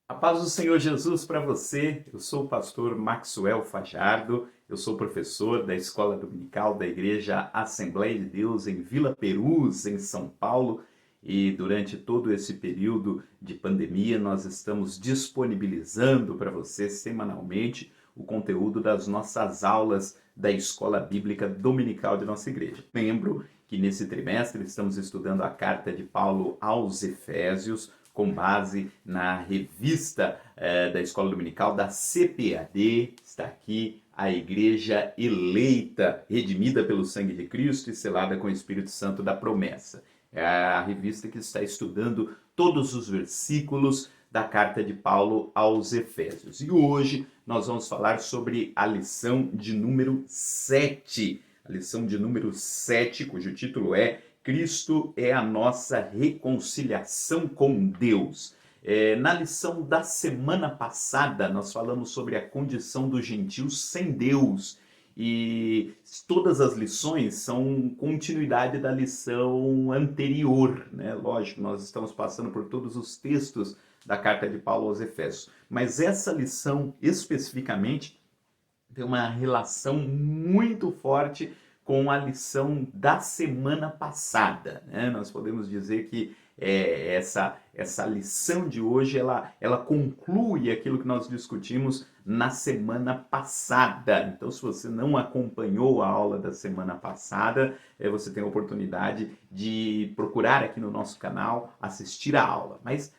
A paz do Senhor Jesus para você. Eu sou o pastor Maxwell Fajardo, eu sou professor da Escola Dominical da Igreja Assembleia de Deus em Vila Perus, em São Paulo, e durante todo esse período de pandemia nós estamos disponibilizando para você semanalmente o conteúdo das nossas aulas da Escola Bíblica Dominical de nossa igreja. Lembro que nesse trimestre estamos estudando a carta de Paulo aos Efésios, com base na revista da Escola Dominical da CPAD. Está aqui a Igreja Eleita, redimida pelo sangue de Cristo e selada com o Espírito Santo da promessa. É a revista que está estudando todos os versículos da carta de Paulo aos Efésios. E hoje nós vamos falar sobre a lição de número 7. A lição de número 7, cujo título é Cristo é a nossa reconciliação com Deus. Na lição da semana passada, nós falamos sobre a condição dos gentios sem Deus. E todas as lições são continuidade da lição anterior, né? Lógico, nós estamos passando por todos os textos da carta de Paulo aos Efésios. Mas essa lição, especificamente, tem uma relação muito forte com a lição da semana passada, né? Nós podemos dizer que essa lição de hoje, ela conclui aquilo que nós discutimos na semana passada. Então, se você não acompanhou a aula da semana passada, você tem a oportunidade de procurar aqui no nosso canal, assistir a aula. Mas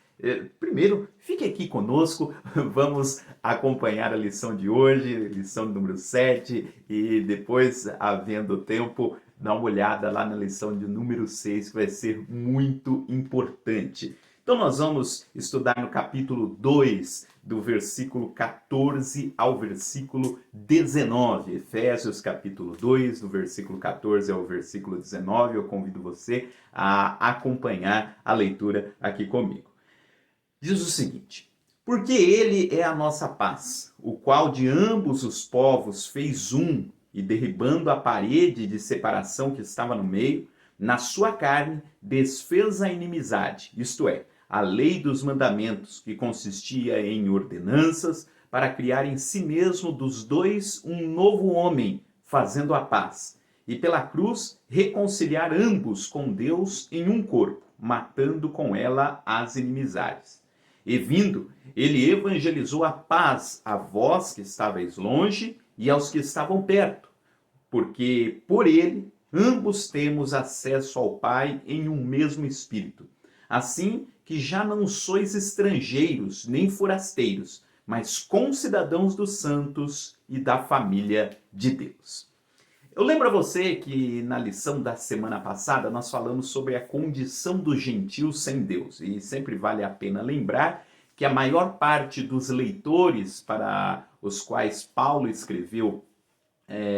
primeiro, fique aqui conosco, vamos acompanhar a lição de hoje, lição número 7, e depois, havendo tempo, dá uma olhada lá na lição de número 6, que vai ser muito importante. Então nós vamos estudar no capítulo 2, do versículo 14 ao versículo 19. Efésios capítulo 2, do versículo 14 ao versículo 19. Eu convido você a acompanhar a leitura aqui comigo. Diz o seguinte: porque ele é a nossa paz, o qual de ambos os povos fez um, e derribando a parede de separação que estava no meio, na sua carne desfez a inimizade, isto é, a lei dos mandamentos, que consistia em ordenanças, para criar em si mesmo dos dois um novo homem, fazendo a paz, e pela cruz reconciliar ambos com Deus em um corpo, matando com ela as inimizades. E vindo, ele evangelizou a paz a vós que estáveis longe e aos que estavam perto, porque por ele ambos temos acesso ao Pai em um mesmo Espírito. Assim que já não sois estrangeiros nem forasteiros, mas concidadãos dos santos e da família de Deus. Eu lembro a você que na lição da semana passada nós falamos sobre a condição dos gentios sem Deus. E sempre vale a pena lembrar que a maior parte dos leitores para os quais Paulo escreveu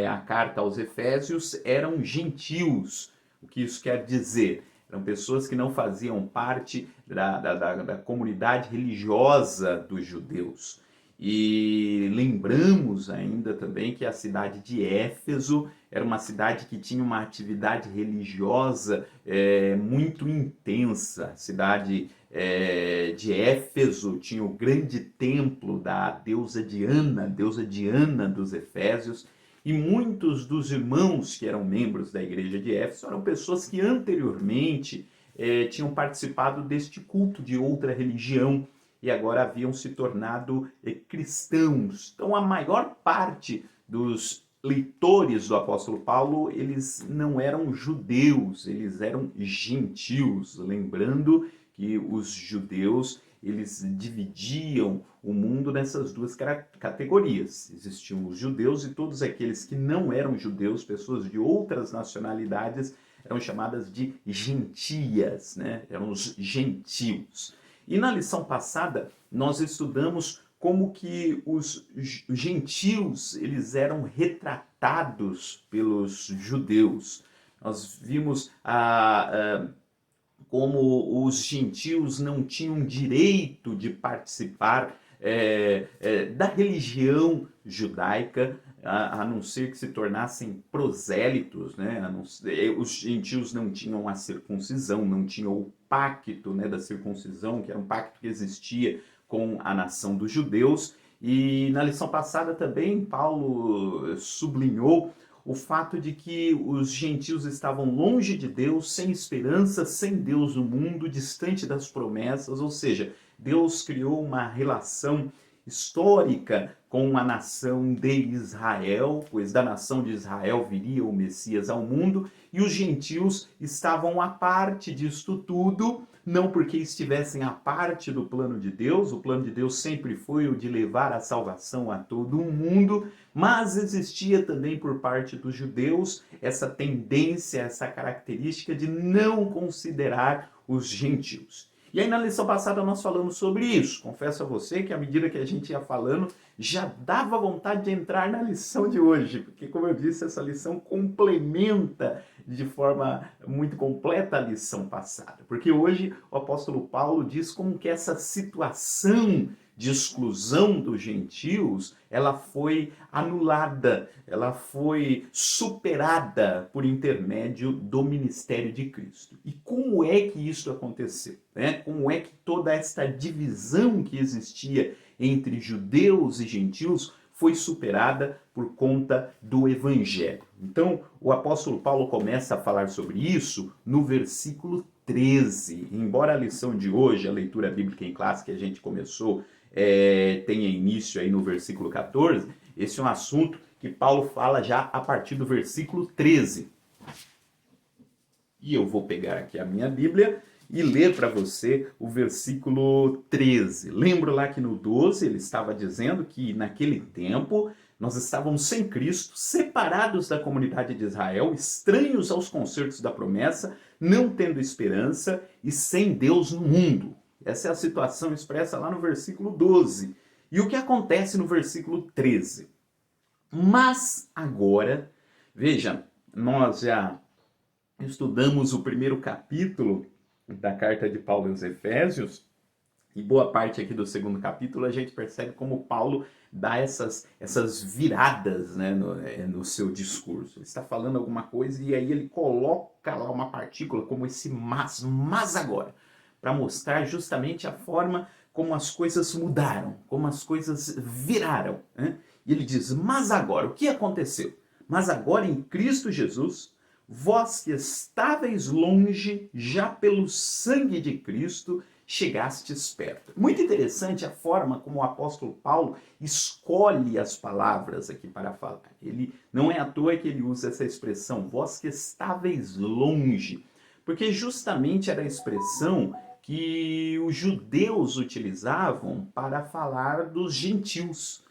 a carta aos Efésios eram gentios. O que isso quer dizer? Eram pessoas que não faziam parte da comunidade religiosa dos judeus. E lembramos ainda também que a cidade de Éfeso era uma cidade que tinha uma atividade religiosa muito intensa. A cidade de Éfeso tinha o grande templo da deusa Diana dos Efésios, e muitos dos irmãos que eram membros da igreja de Éfeso eram pessoas que anteriormente tinham participado deste culto de outra religião, e agora haviam se tornado cristãos. Então a maior parte dos leitores do apóstolo Paulo, eles não eram judeus, eles eram gentios. Lembrando que os judeus, eles dividiam o mundo nessas duas categorias. Existiam os judeus e todos aqueles que não eram judeus, pessoas de outras nacionalidades, eram chamadas de gentias, né? Eram os gentios. E na lição passada, nós estudamos como que os gentios eles eram retratados pelos judeus. Nós vimos como os gentios não tinham direito de participar da religião judaica, a não ser que se tornassem prosélitos, né? Os gentios não tinham a circuncisão, não tinham o pacto, né, da circuncisão, que era um pacto que existia com a nação dos judeus. E na lição passada também Paulo sublinhou o fato de que os gentios estavam longe de Deus, sem esperança, sem Deus no mundo, distante das promessas, ou seja, Deus criou uma relação histórica com a nação de Israel, pois da nação de Israel viria o Messias ao mundo, e os gentios estavam à parte disto tudo, não porque estivessem à parte do plano de Deus, o plano de Deus sempre foi o de levar a salvação a todo o mundo, mas existia também por parte dos judeus essa tendência, essa característica de não considerar os gentios. E aí na lição passada nós falamos sobre isso. Confesso a você que à medida que a gente ia falando, já dava vontade de entrar na lição de hoje, porque como eu disse, essa lição complementa de forma muito completa a lição passada. Porque hoje o apóstolo Paulo diz como que essa situação de exclusão dos gentios, ela foi anulada, ela foi superada por intermédio do ministério de Cristo. E como é que isso aconteceu? Como é que toda esta divisão que existia entre judeus e gentios foi superada por conta do Evangelho? Então, o apóstolo Paulo começa a falar sobre isso no versículo 13. Embora a lição de hoje, a leitura bíblica em classe que a gente começou, tenha início aí no versículo 14, esse é um assunto que Paulo fala já a partir do versículo 13. E eu vou pegar aqui a minha Bíblia e ler para você o versículo 13. Lembro lá que no 12 ele estava dizendo que naquele tempo nós estávamos sem Cristo, separados da comunidade de Israel, estranhos aos concertos da promessa, não tendo esperança e sem Deus no mundo. Essa é a situação expressa lá no versículo 12. E o que acontece no versículo 13? Mas agora, veja, nós já estudamos o primeiro capítulo da carta de Paulo aos Efésios, e boa parte aqui do segundo capítulo a gente percebe como Paulo dá essas viradas, né, no seu discurso. Ele está falando alguma coisa e aí ele coloca lá uma partícula como esse mas agora, para mostrar justamente a forma como as coisas mudaram, como as coisas viraram. Né? E ele diz, mas agora, o que aconteceu? Mas agora em Cristo Jesus, vós que estáveis longe, já pelo sangue de Cristo, chegastes perto. Muito interessante a forma como o apóstolo Paulo escolhe as palavras aqui para falar. Ele não é à toa que ele usa essa expressão, vós que estáveis longe, porque justamente era a expressão que os judeus utilizavam para falar dos gentios.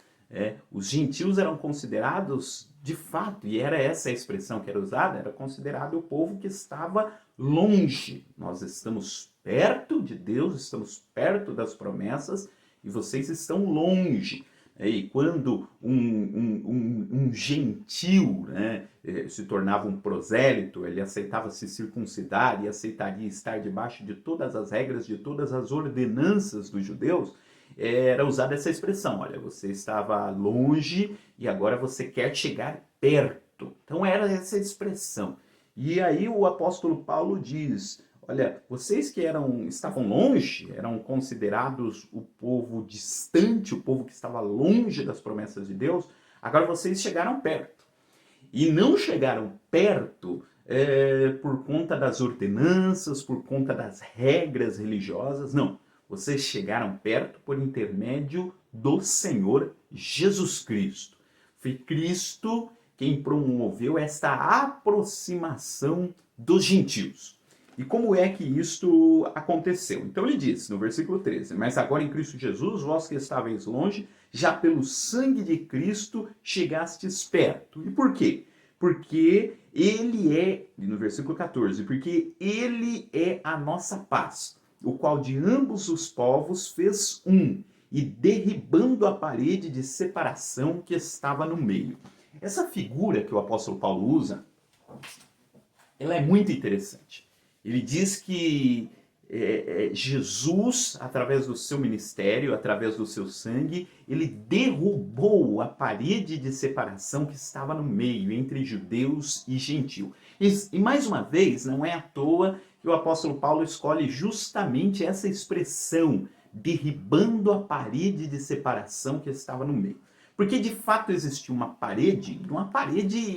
Os gentios eram considerados, de fato, e era essa a expressão que era usada, era considerado o povo que estava longe. Nós estamos perto de Deus, estamos perto das promessas, e vocês estão longe. E quando um gentil, né, se tornava um prosélito, ele aceitava se circuncidar e aceitaria estar debaixo de todas as regras, de todas as ordenanças dos judeus, era usada essa expressão, olha, você estava longe e agora você quer chegar perto. Então era essa expressão. E aí o apóstolo Paulo diz, olha, vocês que estavam longe, eram considerados o povo distante, o povo que estava longe das promessas de Deus, agora vocês chegaram perto. E não chegaram perto por conta das ordenanças, por conta das regras religiosas, não. Vocês chegaram perto por intermédio do Senhor Jesus Cristo. Foi Cristo quem promoveu esta aproximação dos gentios. E como é que isto aconteceu? Então ele diz, no versículo 13, mas agora em Cristo Jesus, vós que estáveis longe, já pelo sangue de Cristo chegastes perto. E por quê? Porque ele é, no versículo 14, porque ele é a nossa paz, o qual de ambos os povos fez um, e derribando a parede de separação que estava no meio. Essa figura que o apóstolo Paulo usa, ela é muito interessante. Ele diz que Jesus, através do seu ministério, através do seu sangue, ele derrubou a parede de separação que estava no meio, entre judeus e gentios. E mais uma vez, não é à toa que o apóstolo Paulo escolhe justamente essa expressão derribando a parede de separação que estava no meio. Porque de fato existia uma parede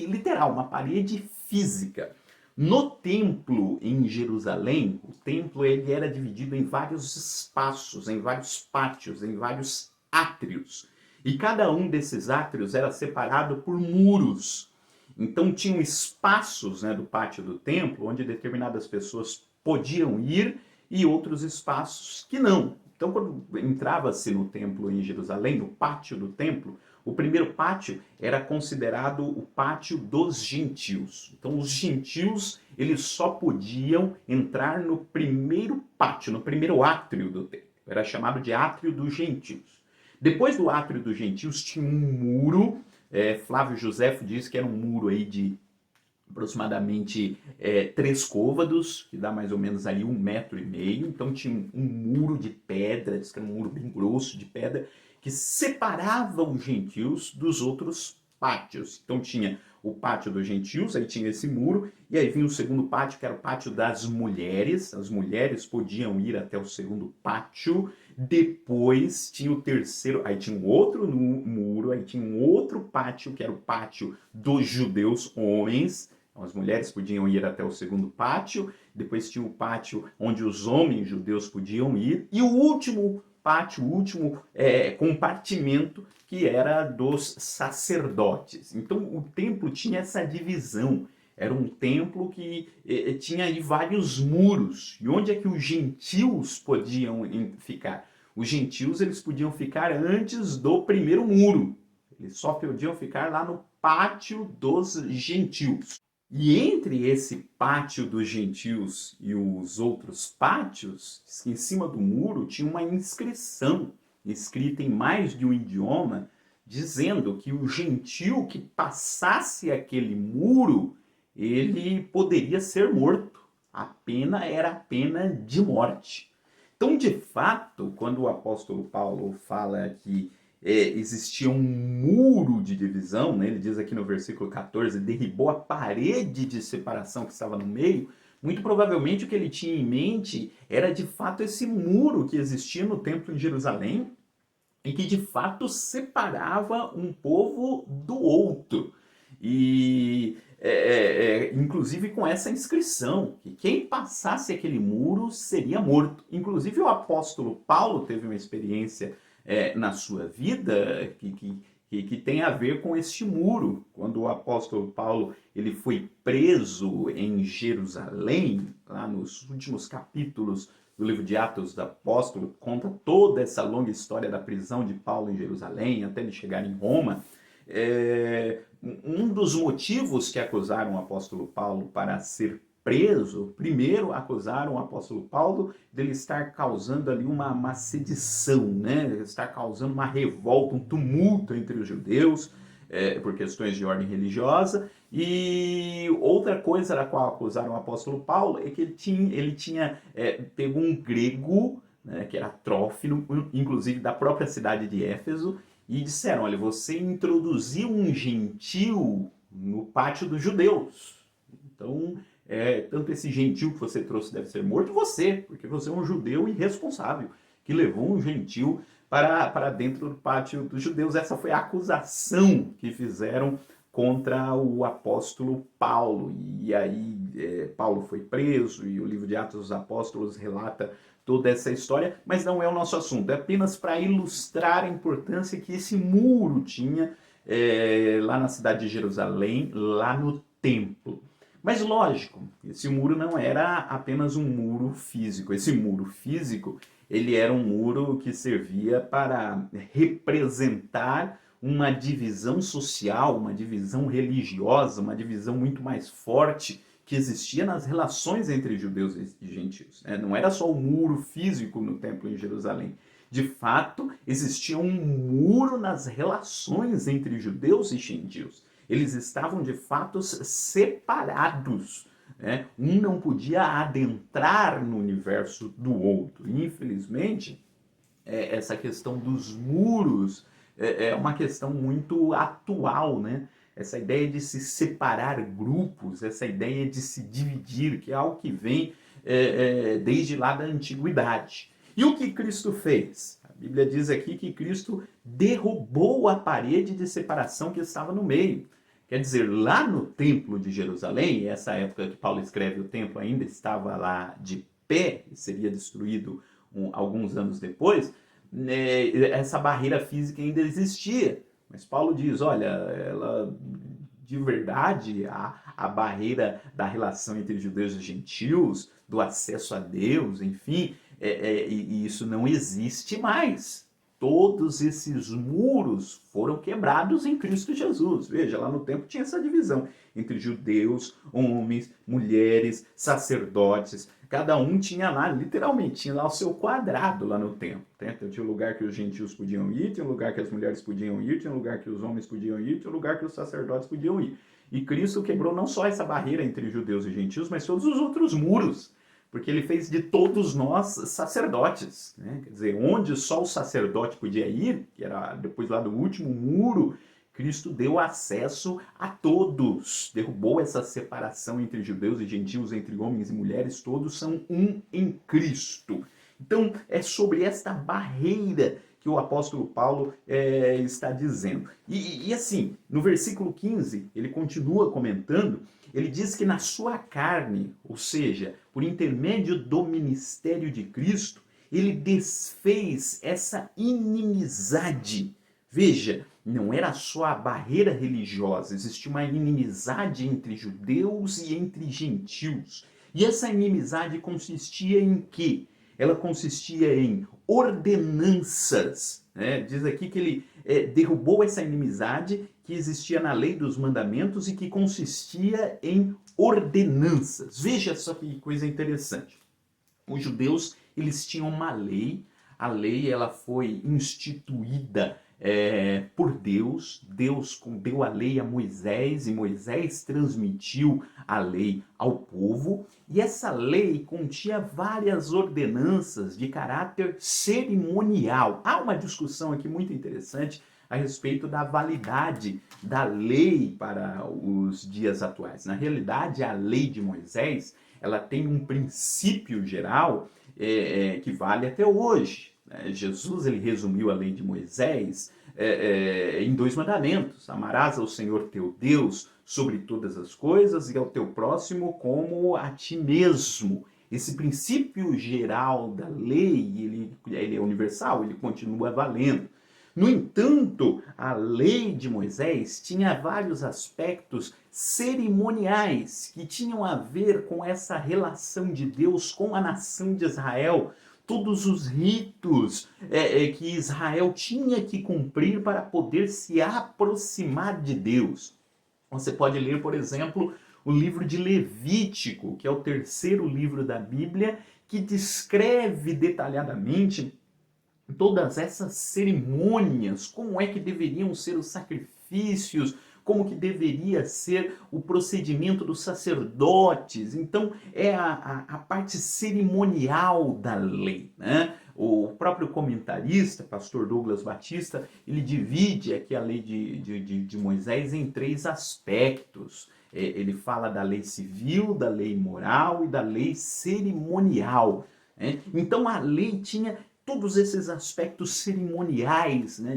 literal, uma parede física. No templo em Jerusalém, o templo ele era dividido em vários espaços, em vários pátios, em vários átrios. E cada um desses átrios era separado por muros. Então tinham espaços, né, do pátio do templo onde determinadas pessoas podiam ir e outros espaços que não. Então quando entrava-se no templo em Jerusalém, no pátio do templo, o primeiro pátio era considerado o pátio dos gentios. Então os gentios eles só podiam entrar no primeiro pátio, no primeiro átrio do templo. Era chamado de átrio dos gentios. Depois do átrio dos gentios tinha um muro. Flávio Josefo diz que era um muro aí de aproximadamente 3 côvados, que dá mais ou menos ali 1,5 metro. Então tinha um muro de pedra, diz que era um muro bem grosso de pedra, que separava os gentios dos outros pátios. Então tinha o pátio dos gentios, aí tinha esse muro, e aí vinha o segundo pátio, que era o pátio das mulheres. As mulheres podiam ir até o segundo pátio. Depois tinha o terceiro, aí tinha um outro muro, aí tinha um outro pátio, que era o pátio dos judeus homens. Então, as mulheres podiam ir até o segundo pátio. Depois tinha o pátio onde os homens judeus podiam ir. E o último pátio, o último compartimento, que era dos sacerdotes. Então o templo tinha essa divisão. Era um templo que tinha aí vários muros. E onde é que os gentios podiam ficar? Os gentios eles podiam ficar antes do primeiro muro. Eles só podiam ficar lá no pátio dos gentios. E entre esse pátio dos gentios e os outros pátios, em cima do muro tinha uma inscrição escrita em mais de um idioma, dizendo que o gentio que passasse aquele muro, ele poderia ser morto. A pena era a pena de morte. Então, de fato, quando o apóstolo Paulo fala que existia um muro de divisão, né? Ele diz aqui no versículo 14, derribou a parede de separação que estava no meio, muito provavelmente o que ele tinha em mente era de fato esse muro que existia no templo em Jerusalém e que de fato separava um povo do outro. E inclusive com essa inscrição, que quem passasse aquele muro seria morto. Inclusive o apóstolo Paulo teve uma experiência na sua vida que tem a ver com este muro. Quando o apóstolo Paulo ele foi preso em Jerusalém, lá nos últimos capítulos do livro de Atos do Apóstolo, conta toda essa longa história da prisão de Paulo em Jerusalém, até ele chegar em Roma. Um dos motivos que acusaram o apóstolo Paulo para ser preso, primeiro acusaram o apóstolo Paulo de ele estar causando ali uma sedição, né? Estar causando uma revolta, um tumulto entre os judeus, por questões de ordem religiosa. E outra coisa da qual acusaram o apóstolo Paulo é que ele tinha pego um grego, né, que era Trófimo, inclusive da própria cidade de Éfeso, e disseram, olha, você introduziu um gentio no pátio dos judeus. Então, tanto esse gentio que você trouxe deve ser morto, porque você é um judeu irresponsável, que levou um gentio para dentro do pátio dos judeus. Essa foi a acusação que fizeram contra o apóstolo Paulo. E aí Paulo foi preso, e o livro de Atos dos Apóstolos relata toda essa história, mas não é o nosso assunto. É apenas para ilustrar a importância que esse muro tinha lá na cidade de Jerusalém, lá no templo. Mas lógico, esse muro não era apenas um muro físico. Esse muro físico, ele era um muro que servia para representar uma divisão social, uma divisão religiosa, uma divisão muito mais forte que existia nas relações entre judeus e gentios. Não era só o muro físico no templo em Jerusalém. De fato, existia um muro nas relações entre judeus e gentios. Eles estavam, de fato, separados. Um não podia adentrar no universo do outro. Infelizmente, essa questão dos muros é uma questão muito atual, né? Essa ideia de se separar grupos, essa ideia de se dividir, que é algo que vem desde lá da antiguidade. E o que Cristo fez? A Bíblia diz aqui que Cristo derrubou a parede de separação que estava no meio. Quer dizer, lá no Templo de Jerusalém, essa época que Paulo escreve, o templo ainda estava lá de pé, e seria destruído alguns anos depois, né, essa barreira física ainda existia. Mas Paulo diz, olha, ela de verdade, a barreira da relação entre judeus e gentios, do acesso a Deus, enfim, e isso não existe mais. Todos esses muros foram quebrados em Cristo Jesus. Veja, lá no templo tinha essa divisão entre judeus, homens, mulheres, sacerdotes. Cada um tinha lá, literalmente, tinha lá o seu quadrado lá no templo. Então, tinha um lugar que os gentios podiam ir, tinha um lugar que as mulheres podiam ir, tinha um lugar que os homens podiam ir, tinha um lugar que os sacerdotes podiam ir. E Cristo quebrou não só essa barreira entre judeus e gentios, mas todos os outros muros. Porque ele fez de todos nós sacerdotes, né? Quer dizer, onde só o sacerdote podia ir, que era depois lá do último muro, Cristo deu acesso a todos, derrubou essa separação entre judeus e gentios, entre homens e mulheres, todos são um em Cristo. Então, é sobre esta barreira que o apóstolo Paulo está dizendo. E assim, no versículo 15, ele continua comentando, ele diz que na sua carne, ou seja, por intermédio do ministério de Cristo, ele desfez essa inimizade. Veja, não era só a barreira religiosa, existia uma inimizade entre judeus e entre gentios. E essa inimizade consistia em quê? Ela consistia em ordenanças. Né? Diz aqui que ele derrubou essa inimizade que existia na lei dos mandamentos e que consistia em ordenanças. Veja só que coisa interessante. Os judeus, eles tinham uma lei, a lei ela foi instituída por Deus. Deus deu a lei a Moisés e Moisés transmitiu a lei ao povo. E essa lei continha várias ordenanças de caráter cerimonial. Há uma discussão aqui muito interessante a respeito da validade da lei para os dias atuais. Na realidade, a lei de Moisés ela tem um princípio geral que vale até hoje. Jesus ele resumiu a lei de Moisés em 2 mandamentos. Amarás ao Senhor teu Deus sobre todas as coisas e ao teu próximo como a ti mesmo. Esse princípio geral da lei, ele é universal, ele continua valendo. No entanto, a lei de Moisés tinha vários aspectos cerimoniais que tinham a ver com essa relação de Deus com a nação de Israel, todos os ritos que Israel tinha que cumprir para poder se aproximar de Deus. Você pode ler, por exemplo, o livro de Levítico, que é o 3º livro da Bíblia, que descreve detalhadamente todas essas cerimônias, como é que deveriam ser os sacrifícios, como que deveria ser o procedimento dos sacerdotes. Então, é a parte cerimonial da lei, né? O próprio comentarista, pastor Douglas Batista, ele divide aqui a lei de Moisés em 3 aspectos. Ele fala da lei civil, da lei moral e da lei cerimonial. Né? Então, a lei tinha todos esses aspectos cerimoniais, né,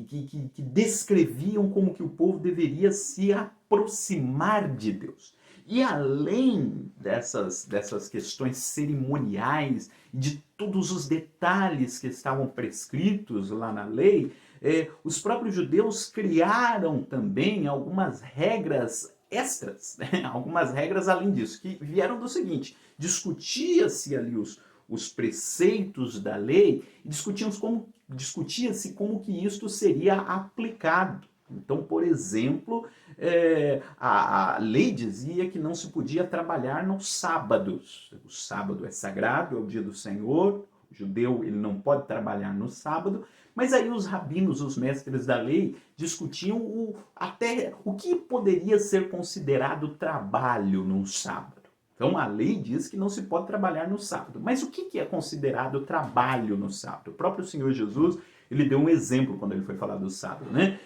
que descreviam como que o povo deveria se aproximar de Deus. E além dessas questões cerimoniais, de todos os detalhes que estavam prescritos lá na lei, os próprios judeus criaram também algumas regras extras, né, algumas regras além disso, que vieram do seguinte: discutia-se ali os preceitos da lei e discutia-se como que isto seria aplicado. Então, por exemplo, a lei dizia que não se podia trabalhar nos sábados. O sábado é sagrado, é o dia do Senhor, o judeu ele não pode trabalhar no sábado, mas aí os rabinos, os mestres da lei, discutiam até o que poderia ser considerado trabalho no sábado. Então, a lei diz que não se pode trabalhar no sábado. Mas o que é considerado trabalho no sábado? O próprio Senhor Jesus, ele deu um exemplo quando ele foi falar do sábado, né?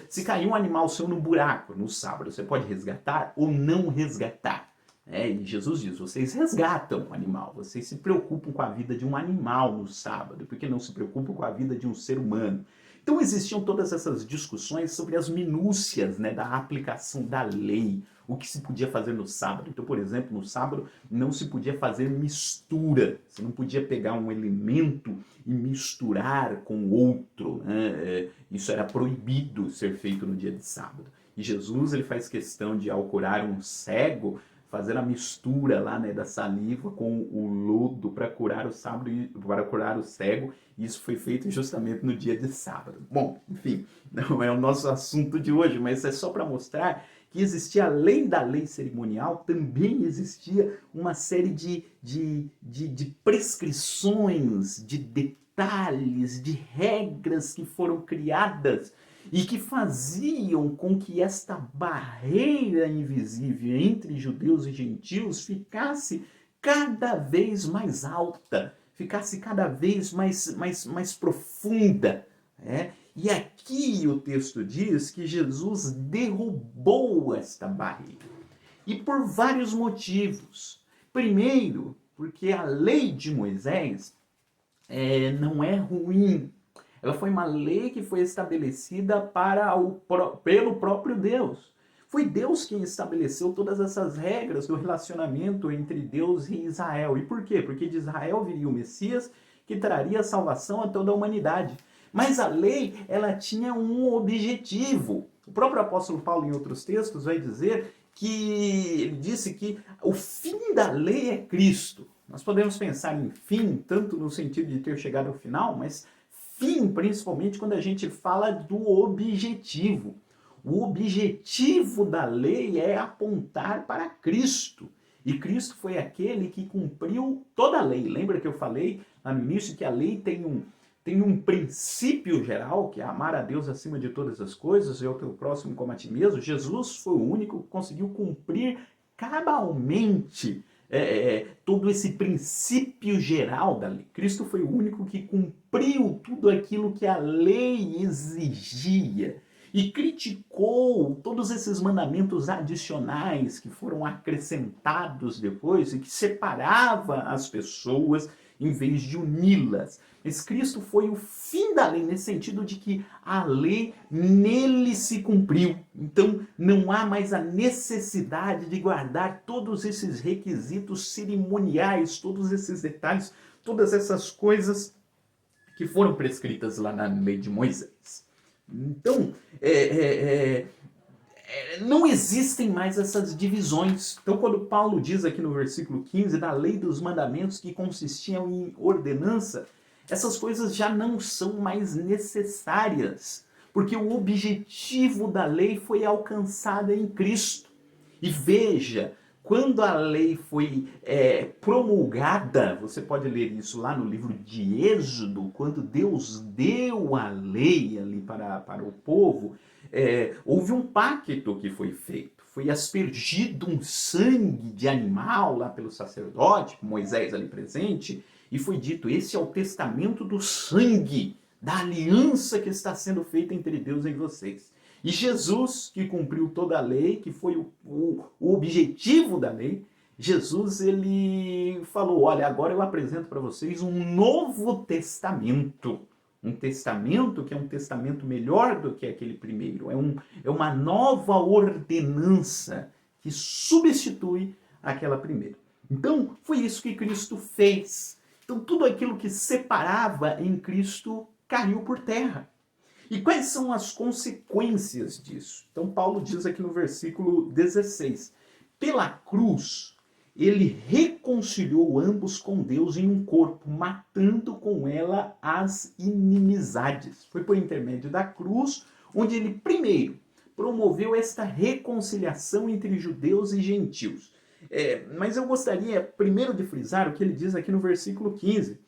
Se cair um animal seu no buraco no sábado, você pode resgatar ou não resgatar? E Jesus diz, vocês resgatam o animal, vocês se preocupam com a vida de um animal no sábado, porque não se preocupam com a vida de um ser humano. Então existiam todas essas discussões sobre as minúcias, né, da aplicação da lei, o que se podia fazer no sábado. Então, por exemplo, no sábado não se podia fazer mistura, você não podia pegar um elemento e misturar com outro, né? Isso era proibido ser feito no dia de sábado. E Jesus ele faz questão de, ao curar um cego, fazer a mistura lá, né, da saliva com o lodo para curar o sábado, para curar o cego. Isso foi feito justamente no dia de sábado. Bom, enfim, não é o nosso assunto de hoje, mas é só para mostrar que existia, além da lei cerimonial, também existia uma série de prescrições, de detalhes, de regras que foram criadas e que faziam com que esta barreira invisível entre judeus e gentios ficasse cada vez mais alta, ficasse cada vez mais profunda. E aqui o texto diz que Jesus derrubou esta barreira. E por vários motivos. Primeiro, porque a lei de Moisés não é ruim. Ela foi uma lei que foi estabelecida pelo próprio Deus. Foi Deus quem estabeleceu todas essas regras do relacionamento entre Deus e Israel. E por quê? Porque de Israel viria o Messias que traria salvação a toda a humanidade. Mas a lei, ela tinha um objetivo. O próprio apóstolo Paulo, em outros textos, vai dizer que ele disse que o fim da lei é Cristo. Nós podemos pensar em fim, tanto no sentido de ter chegado ao final, mas fim, principalmente, quando a gente fala do objetivo. O objetivo da lei é apontar para Cristo. E Cristo foi aquele que cumpriu toda a lei. Lembra que eu falei lá no início que a lei tem um princípio geral, que é amar a Deus acima de todas as coisas e ao teu próximo como a ti mesmo? Jesus foi o único que conseguiu cumprir cabalmente todo esse princípio geral da lei. Cristo foi o único que cumpriu tudo aquilo que a lei exigia e criticou todos esses mandamentos adicionais que foram acrescentados depois e que separava as pessoas em vez de uni-las. Mas Cristo foi o fim da lei, nesse sentido de que a lei nele se cumpriu. Então não há mais a necessidade de guardar todos esses requisitos cerimoniais, todos esses detalhes, todas essas coisas que foram prescritas lá na lei de Moisés. Então, não existem mais essas divisões. Então, quando Paulo diz aqui no versículo 15 da lei dos mandamentos que consistiam em ordenança, essas coisas já não são mais necessárias, porque o objetivo da lei foi alcançado em Cristo. E veja, quando a lei foi promulgada, você pode ler isso lá no livro de Êxodo, quando Deus deu a lei ali para o povo, houve um pacto que foi feito. Foi aspergido um sangue de animal lá pelo sacerdote, Moisés ali presente, e foi dito, esse é o testamento do sangue, da aliança que está sendo feita entre Deus e vocês. E Jesus, que cumpriu toda a lei, que foi o objetivo da lei, Jesus ele falou, olha, agora eu apresento para vocês um novo testamento. Um testamento que é um testamento melhor do que aquele primeiro. É uma nova ordenança que substitui aquela primeira. Então, foi isso que Cristo fez. Então, tudo aquilo que separava em Cristo caiu por terra. E quais são as consequências disso? Então, Paulo diz aqui no versículo 16. Pela cruz, ele reconciliou ambos com Deus em um corpo, matando com ela as inimizades. Foi por intermédio da cruz, onde ele primeiro promoveu esta reconciliação entre judeus e gentios. Mas eu gostaria primeiro de frisar o que ele diz aqui no versículo 15,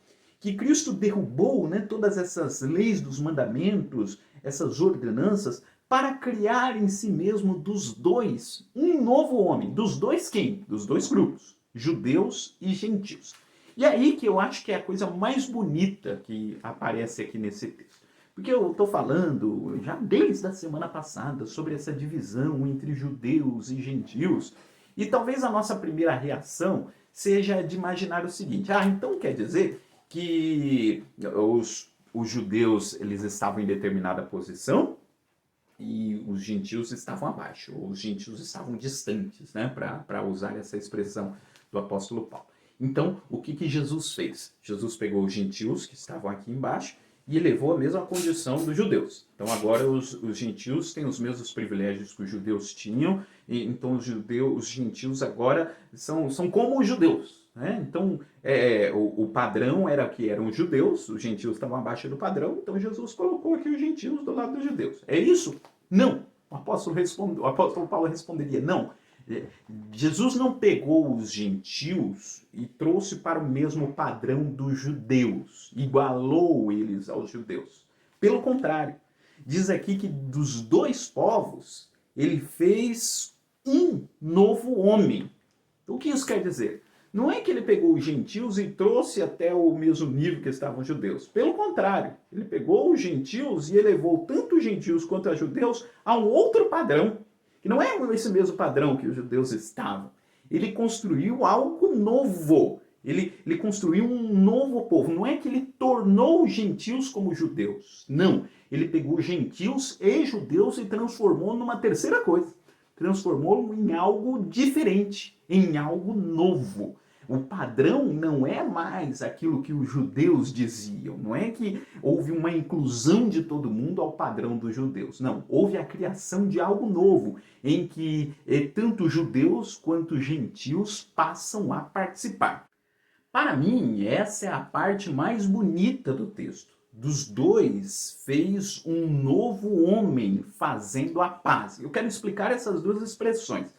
que Cristo derrubou, né, todas essas leis dos mandamentos, essas ordenanças, para criar em si mesmo dos dois um novo homem. Dos dois quem? Dos dois grupos, judeus e gentios. E aí que eu acho que é a coisa mais bonita que aparece aqui nesse texto. Porque eu estou falando já desde a semana passada sobre essa divisão entre judeus e gentios. E talvez a nossa primeira reação seja de imaginar o seguinte: então quer dizer que os judeus eles estavam em determinada posição e os gentios estavam abaixo, ou os gentios estavam distantes, né, para usar essa expressão do apóstolo Paulo. Então, o que Jesus fez? Jesus pegou os gentios que estavam aqui embaixo e elevou a mesma condição dos judeus. Então, agora os gentios têm os mesmos privilégios que os judeus tinham, e então os gentios agora são como os judeus. Né? Então, o padrão era que eram os judeus, os gentios estavam abaixo do padrão, então Jesus colocou aqui os gentios do lado dos judeus. É isso? Não. O apóstolo Paulo responderia, não. Jesus não pegou os gentios e trouxe para o mesmo padrão dos judeus, igualou eles aos judeus. Pelo contrário, diz aqui que dos dois povos, ele fez um novo homem. O que isso quer dizer? Não é que ele pegou os gentios e trouxe até o mesmo nível que estavam os judeus. Pelo contrário, ele pegou os gentios e elevou tanto os gentios quanto os judeus a um outro padrão, que não é esse mesmo padrão que os judeus estavam. Ele construiu algo novo. Ele construiu um novo povo. Não é que ele tornou os gentios como judeus. Não. Ele pegou gentios e judeus e transformou numa terceira coisa. Transformou em algo diferente, em algo novo. O padrão não é mais aquilo que os judeus diziam. Não é que houve uma inclusão de todo mundo ao padrão dos judeus. Não, houve a criação de algo novo, em que tanto judeus quanto gentios passam a participar. Para mim, essa é a parte mais bonita do texto. Dos dois fez um novo homem fazendo a paz. Eu quero explicar essas duas expressões.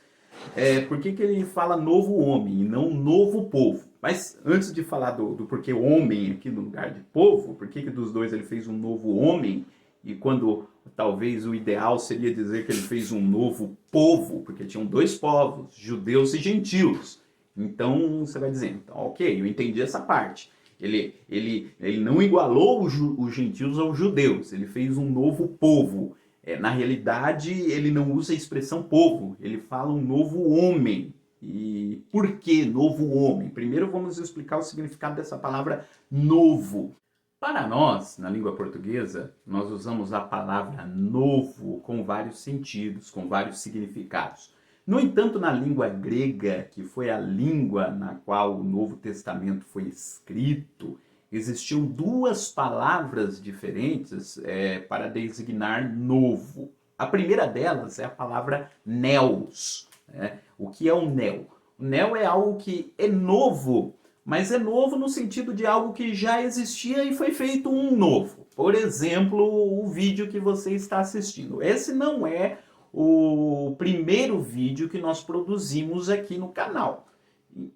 Por que ele fala novo homem e não novo povo? Mas antes de falar do porquê homem aqui no lugar de povo, por que dos dois ele fez um novo homem, e quando talvez o ideal seria dizer que ele fez um novo povo, porque tinham dois povos, judeus e gentios. Então você vai dizer, então, ok, eu entendi essa parte. Ele não igualou os gentios aos judeus, ele fez um novo povo. Na realidade, ele não usa a expressão povo, ele fala um novo homem. E por que novo homem? Primeiro vamos explicar o significado dessa palavra novo. Para nós, na língua portuguesa, nós usamos a palavra novo com vários sentidos, com vários significados. No entanto, na língua grega, que foi a língua na qual o Novo Testamento foi escrito, existiam duas palavras diferentes para designar novo. A primeira delas é a palavra neos. O que é o neo? O neo é algo que é novo, mas é novo no sentido de algo que já existia e foi feito um novo. Por exemplo, o vídeo que você está assistindo. Esse não é o primeiro vídeo que nós produzimos aqui no canal.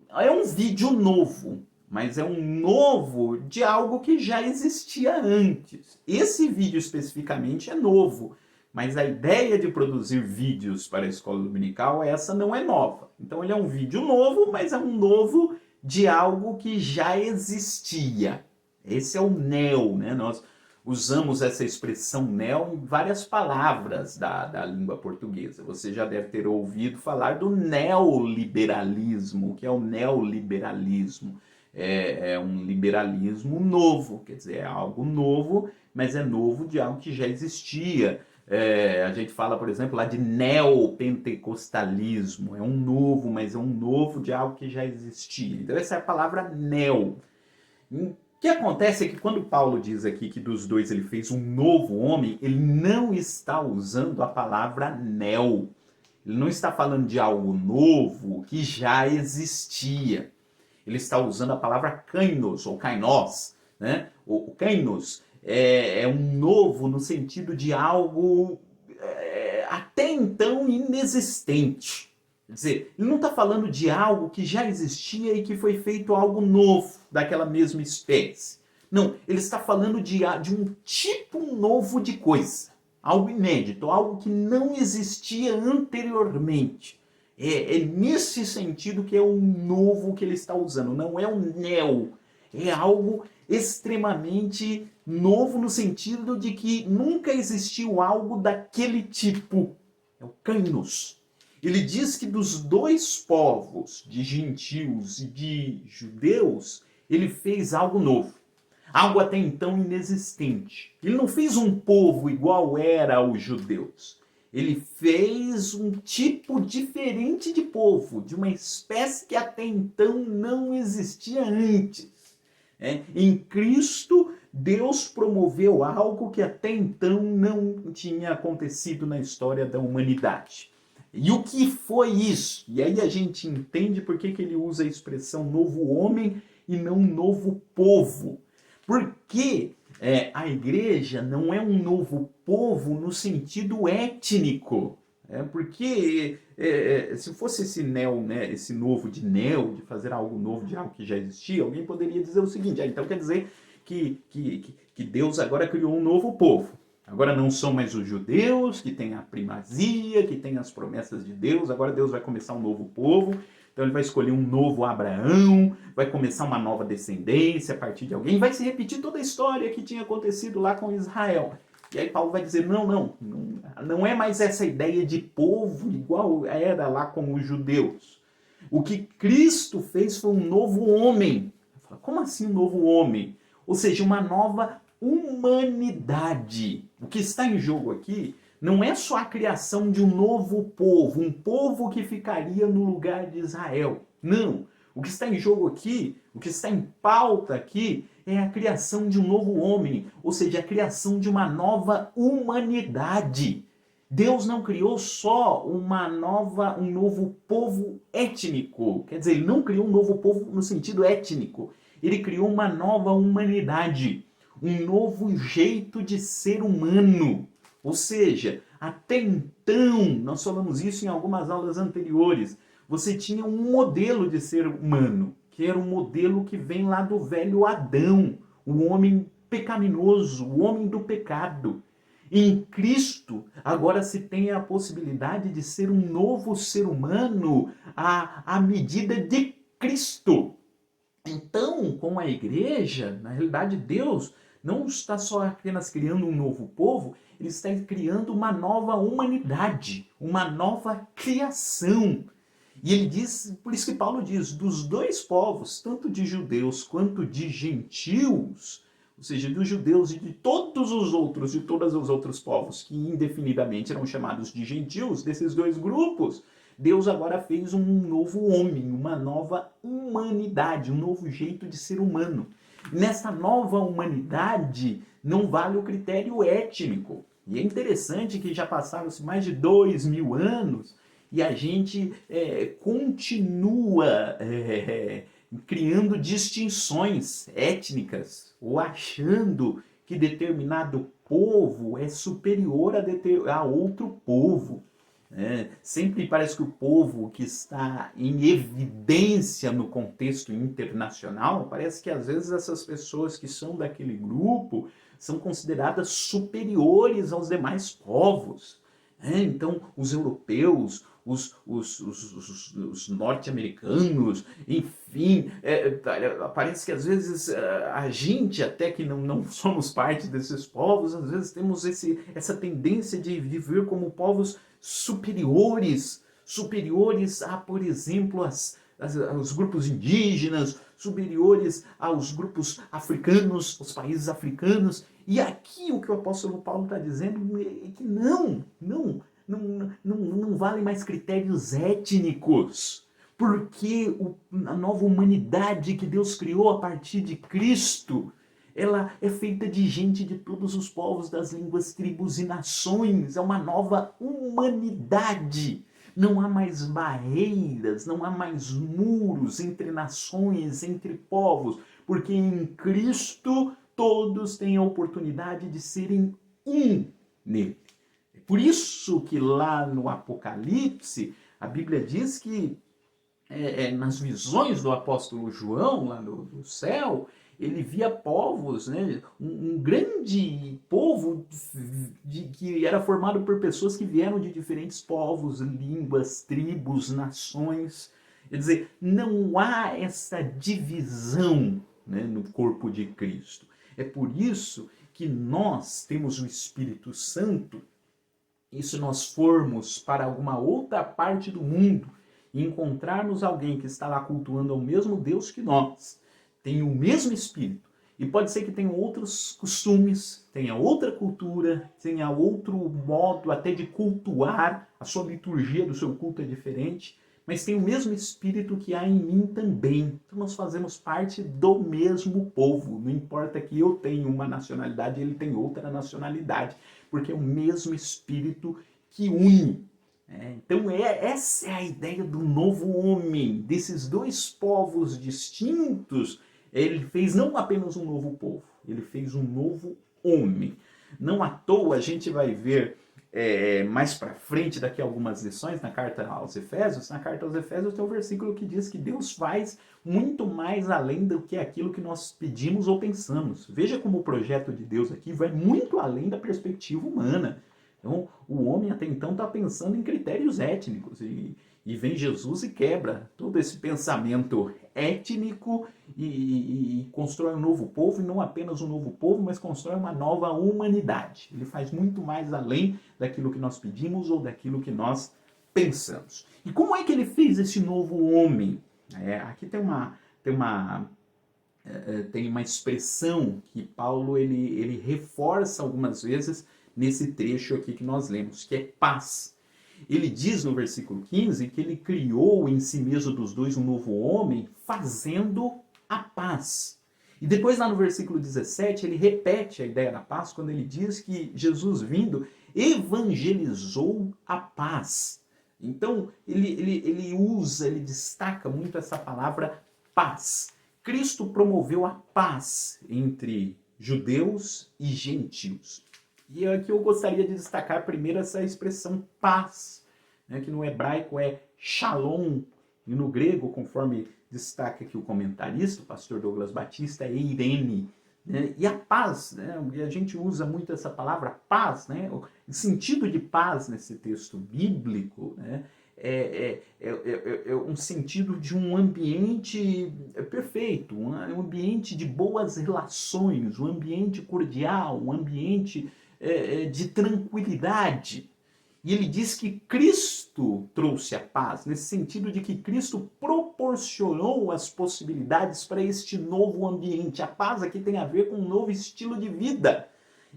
É um vídeo novo, mas é um novo de algo que já existia antes. Esse vídeo especificamente é novo, mas a ideia de produzir vídeos para a escola dominical, essa não é nova. Então ele é um vídeo novo, mas é um novo de algo que já existia. Esse é o neo, né? Nós usamos essa expressão neo em várias palavras da língua portuguesa. Você já deve ter ouvido falar do neoliberalismo. O que é o neoliberalismo? É um liberalismo novo, quer dizer, é algo novo, mas é novo de algo que já existia. A gente fala, por exemplo, lá de neopentecostalismo. É um novo, mas é um novo de algo que já existia. Então essa é a palavra neo. O que acontece é que quando Paulo diz aqui que dos dois ele fez um novo homem, ele não está usando a palavra neo. Ele não está falando de algo novo que já existia. Ele está usando a palavra kainos, ou kainos. Né? O kainos é um novo no sentido de algo até então inexistente. Quer dizer, ele não está falando de algo que já existia e que foi feito algo novo, daquela mesma espécie. Não, ele está falando de um tipo novo de coisa. Algo inédito, algo que não existia anteriormente. É nesse sentido que é um novo que ele está usando. Não é um neo. É algo extremamente novo no sentido de que nunca existiu algo daquele tipo. É o kainos. Ele diz que dos dois povos, de gentios e de judeus, ele fez algo novo. Algo até então inexistente. Ele não fez um povo igual era aos judeus. Ele fez um tipo diferente de povo, de uma espécie que até então não existia antes. Em Cristo, Deus promoveu algo que até então não tinha acontecido na história da humanidade. E o que foi isso? E aí a gente entende por que ele usa a expressão novo homem e não novo povo. Porque a igreja não é um novo povo no sentido étnico. Porque se fosse esse novo de fazer algo novo de algo que já existia, alguém poderia dizer o seguinte, então quer dizer que Deus agora criou um novo povo. Agora não são mais os judeus que têm a primazia, que têm as promessas de Deus, agora Deus vai começar um novo povo. Então ele vai escolher um novo Abraão, vai começar uma nova descendência a partir de alguém, vai se repetir toda a história que tinha acontecido lá com Israel. E aí Paulo vai dizer, não é mais essa ideia de povo igual era lá com os judeus. O que Cristo fez foi um novo homem. Como assim um novo homem? Ou seja, uma nova humanidade. O que está em jogo aqui não é só a criação de um novo povo, um povo que ficaria no lugar de Israel. Não. O que está em jogo aqui, o que está em pauta aqui, é a criação de um novo homem, ou seja, a criação de uma nova humanidade. Deus não criou só um novo povo étnico. Quer dizer, ele não criou um novo povo no sentido étnico. Ele criou uma nova humanidade, um novo jeito de ser humano. Ou seja, até então, nós falamos isso em algumas aulas anteriores, você tinha um modelo de ser humano, que era um modelo que vem lá do velho Adão, o homem pecaminoso, o homem do pecado. Em Cristo, agora se tem a possibilidade de ser um novo ser humano à medida de Cristo. Então, com a igreja, na realidade, Deus não está só apenas criando um novo povo, ele está criando uma nova humanidade, uma nova criação. E ele diz, por isso que Paulo diz, dos dois povos, tanto de judeus quanto de gentios, ou seja, dos judeus e de todos os outros, de todos os outros povos que indefinidamente eram chamados de gentios, desses dois grupos, Deus agora fez um novo homem, uma nova humanidade, um novo jeito de ser humano. Nessa nova humanidade não vale o critério étnico. E é interessante que já passaram-se mais de 2000 anos e a gente continua criando distinções étnicas ou achando que determinado povo é superior a outro povo. Sempre parece que o povo que está em evidência no contexto internacional, parece que às vezes essas pessoas que são daquele grupo são consideradas superiores aos demais povos. Então, os europeus, os norte-americanos, enfim, parece que às vezes a gente, até que não somos parte desses povos, às vezes temos essa tendência de viver como povos superiores a, por exemplo, aos grupos indígenas, superiores aos grupos africanos, aos países africanos. E aqui o que o apóstolo Paulo está dizendo é que não valem mais critérios étnicos, porque a nova humanidade que Deus criou a partir de Cristo, ela é feita de gente de todos os povos, das línguas, tribos e nações. É uma nova humanidade. Não há mais barreiras, não há mais muros entre nações, entre povos, porque em Cristo todos têm a oportunidade de serem um nele. É por isso que lá no Apocalipse, a Bíblia diz que nas visões do apóstolo João, lá do céu, ele via povos, um grande povo que era formado por pessoas que vieram de diferentes povos, línguas, tribos, nações. Quer dizer, não há essa divisão no corpo de Cristo. É por isso que nós temos o Espírito Santo E se nós formos para alguma outra parte do mundo e encontrarmos alguém que está lá cultuando ao mesmo Deus que nós, tem o mesmo espírito, e pode ser que tenha outros costumes, tenha outra cultura, tenha outro modo até de cultuar, a sua liturgia do seu culto é diferente, mas tem o mesmo espírito que há em mim também. Então nós fazemos parte do mesmo povo. Não importa que eu tenha uma nacionalidade e ele tem outra nacionalidade, porque é o mesmo espírito que une. Então essa é a ideia do novo homem, desses dois povos distintos. Ele fez não apenas um novo povo, ele fez um novo homem. Não à toa a gente vai ver mais para frente, daqui a algumas lições, na carta aos Efésios tem um versículo que diz que Deus faz muito mais além do que aquilo que nós pedimos ou pensamos. Veja como o projeto de Deus aqui vai muito além da perspectiva humana. Então, o homem até então está pensando em critérios étnicos e vem Jesus e quebra todo esse pensamento étnico e constrói um novo povo, e não apenas um novo povo, mas constrói uma nova humanidade. Ele faz muito mais além daquilo que nós pedimos ou daquilo que nós pensamos. E como é que ele fez esse novo homem? Aqui tem uma expressão que Paulo ele reforça algumas vezes nesse trecho aqui que nós lemos, que é paz. Ele diz no versículo 15 que ele criou em si mesmo dos dois um novo homem, fazendo a paz. E depois lá no versículo 17 ele repete a ideia da paz quando ele diz que Jesus vindo evangelizou a paz. Então ele destaca muito essa palavra paz. Cristo promoveu a paz entre judeus e gentios. E aqui eu gostaria de destacar primeiro essa expressão paz, que no hebraico é shalom, e no grego, conforme destaca aqui o comentarista, o pastor Douglas Batista, é eirene. E a paz, a gente usa muito essa palavra paz, o sentido de paz nesse texto bíblico é um sentido de um ambiente perfeito, um ambiente de boas relações, um ambiente cordial, um ambiente de tranquilidade. E ele diz que Cristo trouxe a paz, nesse sentido de que Cristo proporcionou as possibilidades para este novo ambiente. A paz aqui tem a ver com um novo estilo de vida.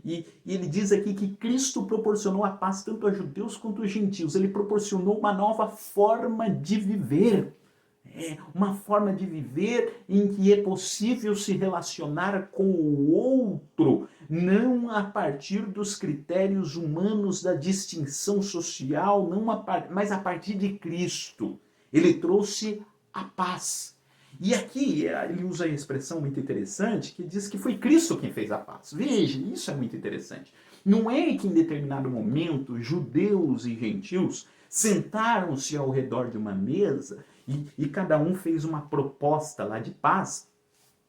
E ele diz aqui que Cristo proporcionou a paz tanto a judeus quanto a gentios. Ele proporcionou uma nova forma de viver. Uma forma de viver em que é possível se relacionar com o outro, não a partir dos critérios humanos da distinção social, mas a partir de Cristo. Ele trouxe a paz. E aqui ele usa a expressão muito interessante que diz que foi Cristo quem fez a paz. Veja, isso é muito interessante. Não é que em determinado momento judeus e gentios sentaram-se ao redor de uma mesa e cada um fez uma proposta lá de paz,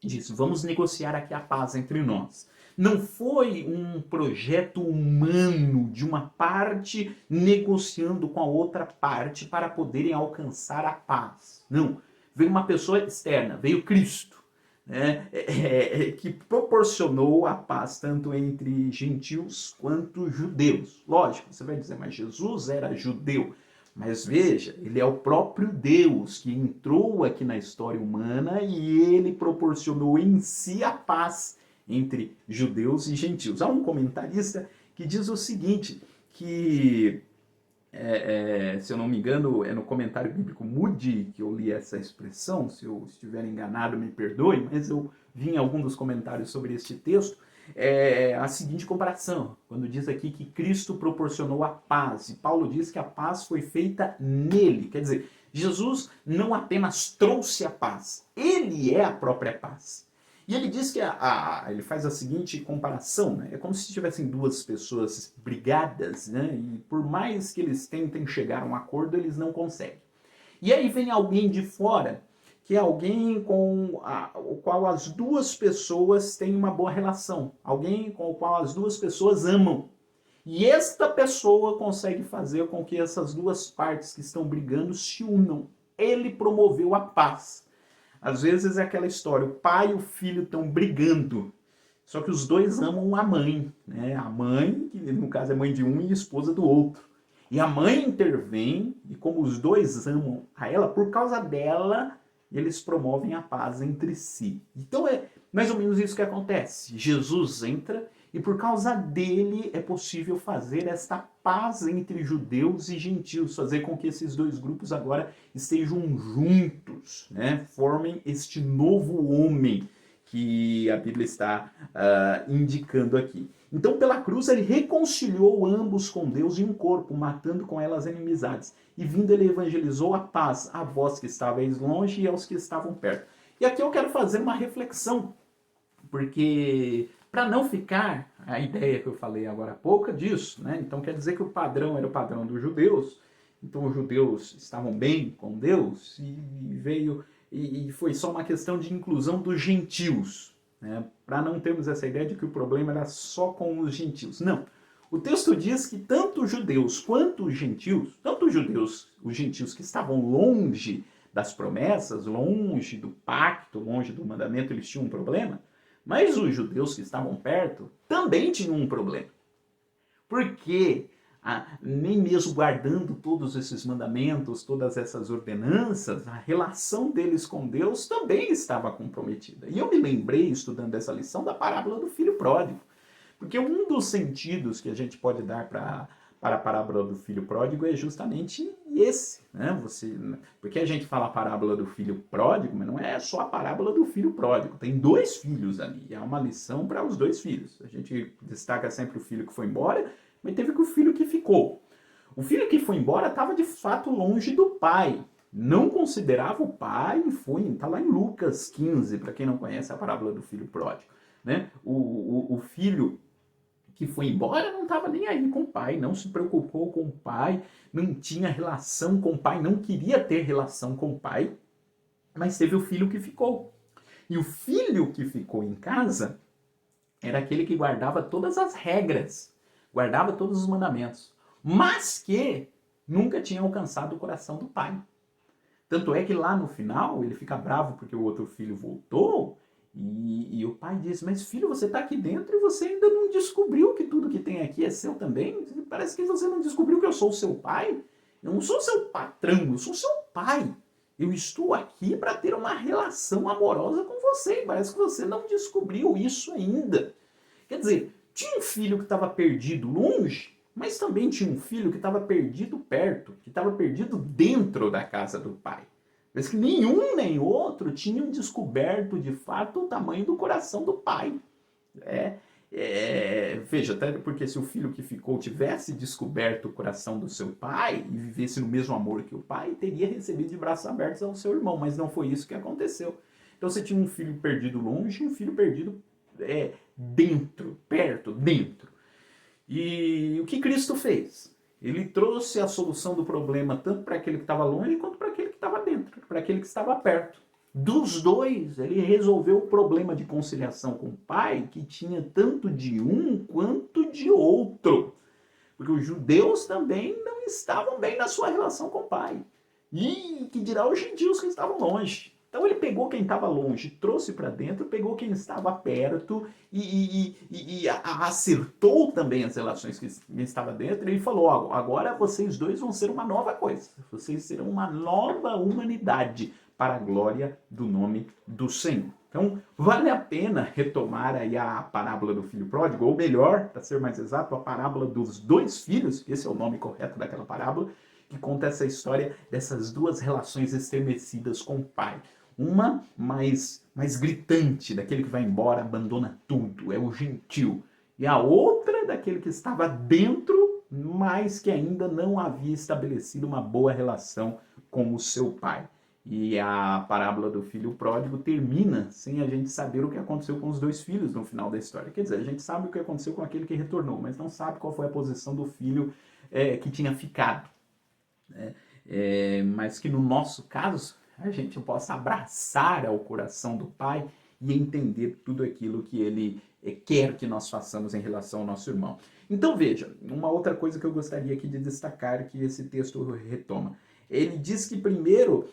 disse, vamos negociar aqui a paz entre nós. Não foi um projeto humano de uma parte negociando com a outra parte para poderem alcançar a paz. Não, veio uma pessoa externa, veio Cristo, que proporcionou a paz tanto entre gentios quanto judeus. Lógico, você vai dizer, mas Jesus era judeu. Mas veja, ele é o próprio Deus que entrou aqui na história humana e ele proporcionou em si a paz entre judeus e gentios. Há um comentarista que diz o seguinte, que, se eu não me engano, é no comentário bíblico Moody que eu li essa expressão, se eu estiver enganado me perdoe, mas eu vi em algum dos comentários sobre este texto, a seguinte comparação, quando diz aqui que Cristo proporcionou a paz, e Paulo diz que a paz foi feita nele, quer dizer, Jesus não apenas trouxe a paz, ele é a própria paz. E ele diz que ele faz a seguinte comparação, é como se tivessem duas pessoas brigadas, e por mais que eles tentem chegar a um acordo, eles não conseguem. E aí vem alguém de fora, que é alguém com o qual as duas pessoas têm uma boa relação, alguém com o qual as duas pessoas amam. E esta pessoa consegue fazer com que essas duas partes que estão brigando se unam. Ele promoveu a paz. Às vezes é aquela história, o pai e o filho estão brigando. Só que os dois amam a mãe, né? A mãe, que no caso é mãe de um e esposa do outro. E a mãe intervém, e como os dois amam a ela, por causa dela, eles promovem a paz entre si. Então é mais ou menos isso que acontece. Jesus entra e por causa dele é possível fazer esta paz entre judeus e gentios, fazer com que esses dois grupos agora estejam juntos, né? Formem este novo homem que a Bíblia está indicando aqui. Então, pela cruz, ele reconciliou ambos com Deus em um corpo, matando com ela as inimizades. E vindo, ele evangelizou a paz a vós que estavais longe e aos que estavam perto. E aqui eu quero fazer uma reflexão, porque para não ficar a ideia que eu falei agora há pouco disso, né? Então quer dizer que o padrão era o padrão dos judeus, então os judeus estavam bem com Deus e foi só uma questão de inclusão dos gentios, né? Para não termos essa ideia de que o problema era só com os gentios. Não. O texto diz que tanto os judeus quanto os gentios, tanto os judeus, os gentios que estavam longe das promessas, longe do pacto, longe do mandamento, eles tinham um problema, mas os judeus que estavam perto também tinham um problema. Porque nem mesmo guardando todos esses mandamentos, todas essas ordenanças, a relação deles com Deus também estava comprometida. E eu me lembrei, estudando essa lição, da parábola do filho pródigo. Porque um dos sentidos que a gente pode dar para a parábola do filho pródigo é justamente esse, né? Porque a gente fala a parábola do filho pródigo, mas não é só a parábola do filho pródigo. Tem dois filhos ali, há uma lição para os dois filhos. A gente destaca sempre o filho que foi embora, mas teve que o filho que ficou. O filho que foi embora estava de fato longe do pai. Não considerava o pai e está lá em Lucas 15, para quem não conhece a parábola do filho pródigo, né? O filho que foi embora não estava nem aí com o pai, não se preocupou com o pai, não tinha relação com o pai, não queria ter relação com o pai, mas teve o filho que ficou. E o filho que ficou em casa era aquele que guardava todas as regras, guardava todos os mandamentos, mas que nunca tinha alcançado o coração do pai. Tanto é que lá no final ele fica bravo porque o outro filho voltou. E o pai diz, mas filho, você está aqui dentro e você ainda não descobriu que tudo que tem aqui é seu também? Parece que você não descobriu que eu sou o seu pai. Eu não sou seu patrão, eu sou seu pai. Eu estou aqui para ter uma relação amorosa com você. Parece que você não descobriu isso ainda. Quer dizer, tinha um filho que estava perdido longe, mas também tinha um filho que estava perdido perto, que estava perdido dentro da casa do pai. Mas que nenhum nem outro tinham descoberto de fato o tamanho do coração do pai. Veja, até porque se o filho que ficou tivesse descoberto o coração do seu pai e vivesse no mesmo amor que o pai, teria recebido de braços abertos ao seu irmão, mas não foi isso que aconteceu. Então você tinha um filho perdido longe e um filho perdido dentro, perto, dentro. E o que Cristo fez? Ele trouxe a solução do problema tanto para aquele que estava longe quanto para aquele que estava dentro, para aquele que estava perto. Dos dois, ele resolveu o problema de conciliação com o pai, que tinha tanto de um quanto de outro. Porque os judeus também não estavam bem na sua relação com o pai. E que dirá os gentios que estavam longe. Então ele pegou quem estava longe, trouxe para dentro, pegou quem estava perto e acertou também as relações que estava dentro. E falou, agora vocês dois vão ser uma nova coisa. Vocês serão uma nova humanidade para a glória do nome do Senhor. Então vale a pena retomar aí a parábola do filho pródigo, ou melhor, para ser mais exato, a parábola dos dois filhos, esse é o nome correto daquela parábola, que conta essa história dessas duas relações estremecidas com o pai. Uma mais gritante, daquele que vai embora, abandona tudo, é o gentil. E a outra daquele que estava dentro, mas que ainda não havia estabelecido uma boa relação com o seu pai. E a parábola do filho pródigo termina sem a gente saber o que aconteceu com os dois filhos no final da história. Quer dizer, a gente sabe o que aconteceu com aquele que retornou, mas não sabe qual foi a posição do filho que tinha ficado. Mas que no nosso caso a gente possa abraçar ao coração do pai e entender tudo aquilo que ele quer que nós façamos em relação ao nosso irmão. Então veja, uma outra coisa que eu gostaria aqui de destacar que esse texto retoma. Ele diz que primeiro,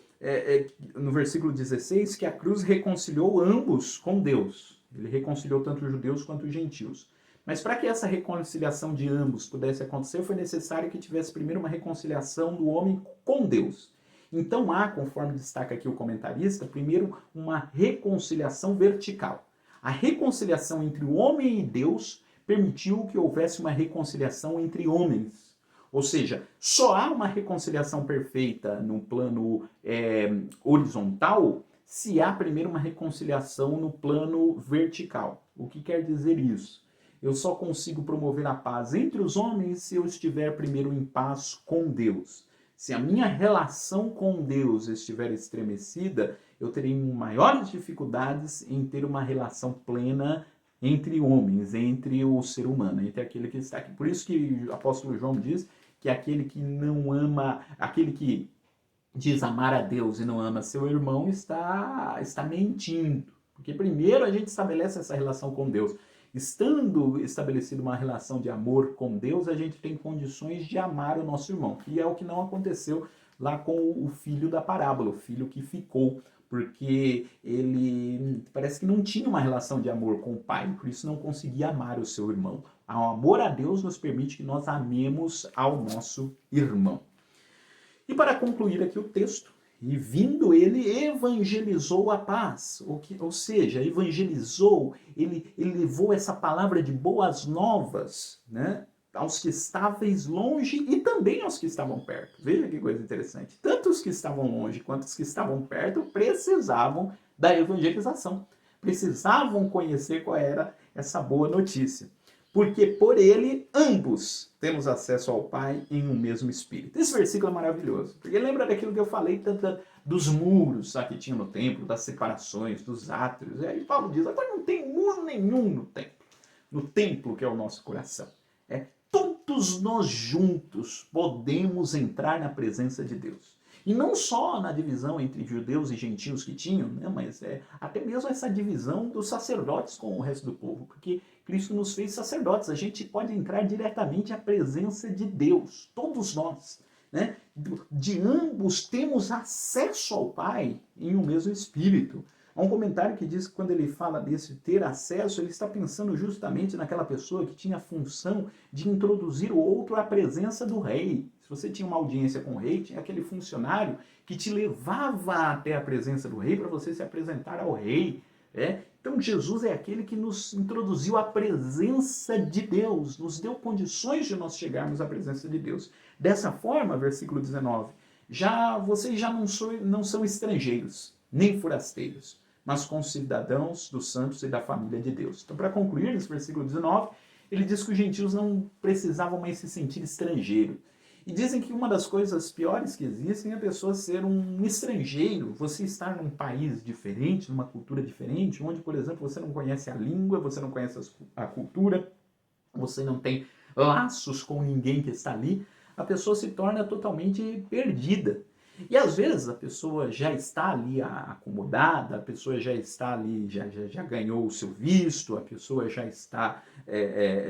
no versículo 16, que a cruz reconciliou ambos com Deus. Ele reconciliou tanto os judeus quanto os gentios. Mas para que essa reconciliação de ambos pudesse acontecer, foi necessário que tivesse primeiro uma reconciliação do homem com Deus. Então há, conforme destaca aqui o comentarista, primeiro uma reconciliação vertical. A reconciliação entre o homem e Deus permitiu que houvesse uma reconciliação entre homens. Ou seja, só há uma reconciliação perfeita no plano horizontal se há primeiro uma reconciliação no plano vertical. O que quer dizer isso? Eu só consigo promover a paz entre os homens se eu estiver primeiro em paz com Deus. Se a minha relação com Deus estiver estremecida, eu terei maiores dificuldades em ter uma relação plena entre homens, entre o ser humano, entre aquele que está aqui. Por isso que o apóstolo João diz que aquele que não ama, aquele que diz amar a Deus e não ama seu irmão está mentindo. Porque primeiro a gente estabelece essa relação com Deus. Estando estabelecida uma relação de amor com Deus, a gente tem condições de amar o nosso irmão, que é o que não aconteceu lá com o filho da parábola, o filho que ficou, porque ele parece que não tinha uma relação de amor com o pai, por isso não conseguia amar o seu irmão. O amor a Deus nos permite que nós amemos ao nosso irmão. E para concluir aqui o texto, e vindo ele evangelizou a paz, ou seja, evangelizou, ele levou essa palavra de boas novas, né, aos que estavam longe e também aos que estavam perto. Veja que coisa interessante. Tanto os que estavam longe quanto os que estavam perto precisavam da evangelização. Precisavam conhecer qual era essa boa notícia. Porque por ele, ambos temos acesso ao Pai em um mesmo Espírito. Esse versículo é maravilhoso, porque lembra daquilo que eu falei, tanto dos muros que tinha no templo, das separações, dos átrios. E aí Paulo diz, agora não tem muro nenhum no templo que é o nosso coração. Todos nós juntos podemos entrar na presença de Deus. E não só na divisão entre judeus e gentios que tinham, né, mas até mesmo essa divisão dos sacerdotes com o resto do povo, porque Cristo nos fez sacerdotes, a gente pode entrar diretamente à presença de Deus, todos nós. Né? De ambos temos acesso ao Pai em um mesmo Espírito. Há um comentário que diz que quando ele fala desse ter acesso, ele está pensando justamente naquela pessoa que tinha a função de introduzir o outro à presença do rei. Se você tinha uma audiência com o rei, tinha aquele funcionário que te levava até a presença do rei para você se apresentar ao rei. Então Jesus é aquele que nos introduziu à presença de Deus, nos deu condições de nós chegarmos à presença de Deus. Dessa forma, versículo 19, vocês já não são estrangeiros, nem forasteiros, mas concidadãos dos santos e da família de Deus. Então, para concluir, nesse versículo 19, ele diz que os gentios não precisavam mais se sentir estrangeiro. E dizem que uma das coisas piores que existem é a pessoa ser um estrangeiro, você estar num país diferente, numa cultura diferente, onde, por exemplo, você não conhece a língua, você não conhece a cultura, você não tem laços com ninguém que está ali, a pessoa se torna totalmente perdida. E às vezes a pessoa já está ali acomodada, a pessoa já está ali, já ganhou o seu visto, a pessoa já está,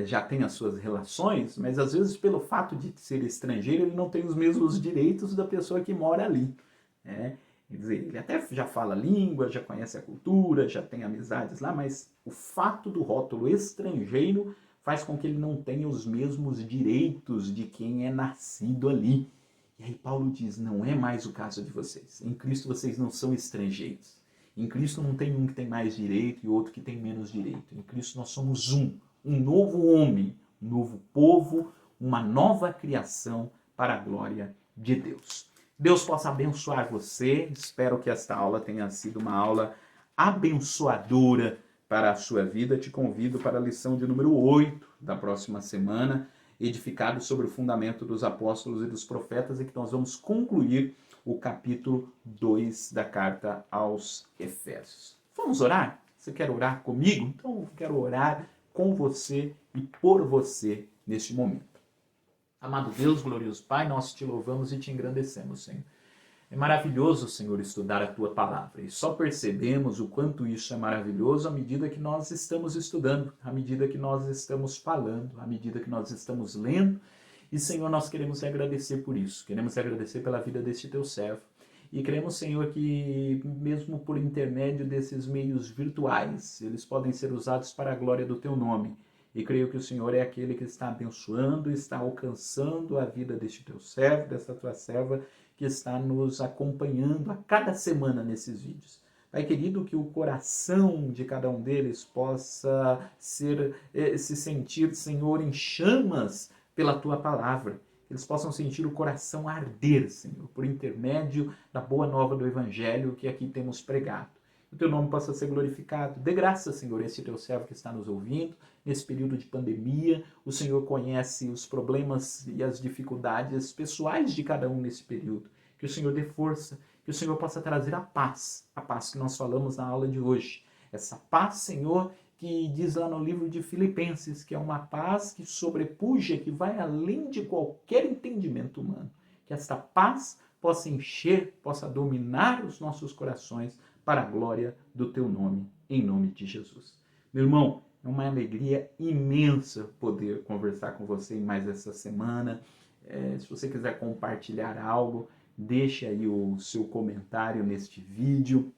já tem as suas relações, mas às vezes pelo fato de ser estrangeiro ele não tem os mesmos direitos da pessoa que mora ali. Quer dizer, ele até já fala língua, já conhece a cultura, já tem amizades lá, mas o fato do rótulo estrangeiro faz com que ele não tenha os mesmos direitos de quem é nascido ali. E aí Paulo diz, não é mais o caso de vocês. Em Cristo vocês não são estrangeiros. Em Cristo não tem um que tem mais direito e outro que tem menos direito. Em Cristo nós somos um novo homem, um novo povo, uma nova criação para a glória de Deus. Deus possa abençoar você. Espero que esta aula tenha sido uma aula abençoadora para a sua vida. Te convido para a lição de número 8 da próxima semana, edificado sobre o fundamento dos apóstolos e dos profetas, e que nós vamos concluir o capítulo 2 da carta aos Efésios. Vamos orar? Você quer orar comigo? Então eu quero orar com você e por você neste momento. Amado Deus, glorioso Pai, nós te louvamos e te engrandecemos, Senhor. É maravilhoso, Senhor, estudar a Tua Palavra. E só percebemos o quanto isso é maravilhoso à medida que nós estamos estudando, à medida que nós estamos falando, à medida que nós estamos lendo. E, Senhor, nós queremos agradecer por isso. Queremos agradecer pela vida deste Teu servo. E cremos, Senhor, que mesmo por intermédio desses meios virtuais, eles podem ser usados para a glória do Teu nome. E creio que o Senhor é aquele que está abençoando, está alcançando a vida deste Teu servo, desta Tua serva, que está nos acompanhando a cada semana nesses vídeos. Pai querido, que o coração de cada um deles possa se sentir, Senhor, em chamas pela Tua palavra. Eles possam sentir o coração arder, Senhor, por intermédio da boa nova do Evangelho que aqui temos pregado. Que o Teu nome possa ser glorificado. Dê graça, Senhor, a esse Teu servo que está nos ouvindo, nesse período de pandemia. O Senhor conhece os problemas e as dificuldades pessoais de cada um nesse período. Que o Senhor dê força, que o Senhor possa trazer a paz que nós falamos na aula de hoje. Essa paz, Senhor, que diz lá no livro de Filipenses, que é uma paz que sobrepuja, que vai além de qualquer entendimento humano. Que esta paz possa encher, possa dominar os nossos corações para a glória do Teu nome, em nome de Jesus. Meu irmão, é uma alegria imensa poder conversar com você em mais essa semana. Se você quiser compartilhar algo, deixe aí o seu comentário neste vídeo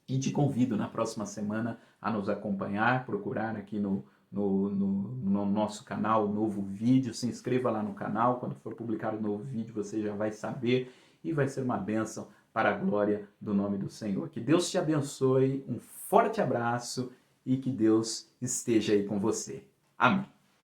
e te convido na próxima semana a nos acompanhar, procurar aqui no nosso canal o novo vídeo, se inscreva lá no canal, quando for publicar o novo vídeo você já vai saber e vai ser uma bênção para a glória do nome do Senhor. Que Deus te abençoe, um forte abraço e que Deus esteja aí com você. Amém.